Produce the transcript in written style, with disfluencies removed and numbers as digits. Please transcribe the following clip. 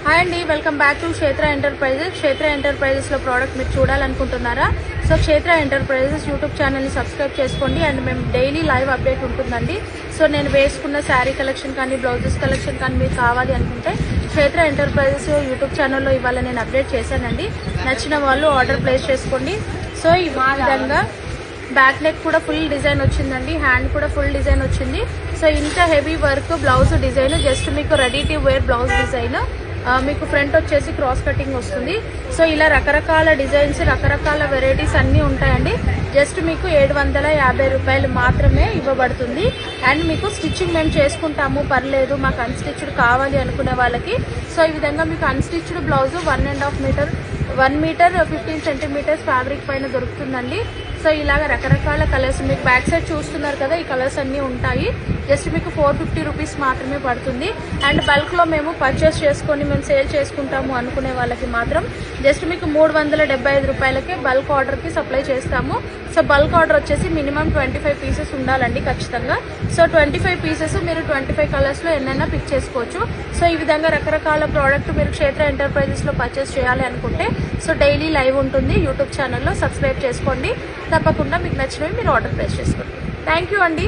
Hi అండి, welcome back to క్షేత్ర enterprises. క్షేత్ర ఎంటర్ప్రైజెస్ లో ప్రోడక్ట్ మీరు చూడాలనుకుంటున్నారా? సో క్షేత్ర ఎంటర్ప్రైజెస్ యూట్యూబ్ ఛానల్ ని సబ్స్క్రైబ్ చేసుకోండి. అండ్ మేము డైలీ లైవ్ అప్డేట్ ఉంటుందండి. సో నేను వేసుకున్న శారీ కలెక్షన్ కానీ బ్లౌజెస్ కలెక్షన్ కానీ మీకు కావాలి అనుకుంటే క్షేత్ర ఎంటర్ప్రైజెస్ యూట్యూబ్ ఛానల్లో ఇవాళ నేను అప్డేట్ చేశానండి. నచ్చిన వాళ్ళు ఆర్డర్ ప్లేస్ చేసుకోండి. సో ఈ విధంగా బ్యాక్ నెక్ కూడా ఫుల్ డిజైన్ వచ్చిందండి, హ్యాండ్ కూడా ఫుల్ డిజైన్ వచ్చింది. సో ఇంత heavy work blouse design, just మీకు ready to wear blouse design. మీకు ఫ్రంట్ వచ్చేసి క్రాస్ కటింగ్ వస్తుంది. సో ఇలా రకరకాల డిజైన్స్, రకరకాల వెరైటీస్ అన్నీ ఉంటాయండి. జస్ట్ మీకు 750 రూపాయలు మాత్రమే ఇవ్వబడుతుంది. అండ్ మీకు స్టిచ్చింగ్ మేము చేసుకుంటాము, పర్లేదు మాకు అన్స్టిచ్డ్ కావాలి అనుకునే వాళ్ళకి సో ఈ విధంగా మీకు unstitched blouse 1.5 meter 1 meter 15 centimeters fabric పైన దొరుకుతుందండి. సో ఇలాగ రకరకాల కలర్స్ మీకు బ్యాక్ సైడ్ చూస్తున్నారు కదా, ఈ కలర్స్ అన్నీ ఉంటాయి. జస్ట్ మీకు 450 రూపీస్ మాత్రమే పడుతుంది. అండ్ బల్క్ లో మేము పర్చేస్ చేసుకొని మేము సేల్ చేసుకుంటాము అనుకునే వాళ్ళకి మాత్రం జస్ట్ మీకు 375 రూపాయలకే బల్క్ ఆర్డర్ కి సప్లై చేస్తాము. సో బల్క్ ఆర్డర్ వచ్చేసి మినిమం 25 పీసెస్ ఉండాలండి ఖచ్చితంగా. సో 25 పీసెస్ మీరు 25 కలర్స్ లో ఎన్నైనా పిక్ చేసుకోవచ్చు. సో ఈ విధంగా రకరకాల ప్రోడక్ట్ మీరు క్షేత్ర ఎంటర్ప్రైజెస్ లో పర్చేస్ చేయాలి అనుకుంటే సో డైలీ లైవ్ ఉంటుంది యూట్యూబ్ ఛానల్లో, సబ్స్క్రైబ్ చేసుకోండి. తప్పకుండా మీకు నచ్చినవి మీరు ఆర్డర్ ప్లేస్ చేసుకోండి. థ్యాంక్ యూ అండి.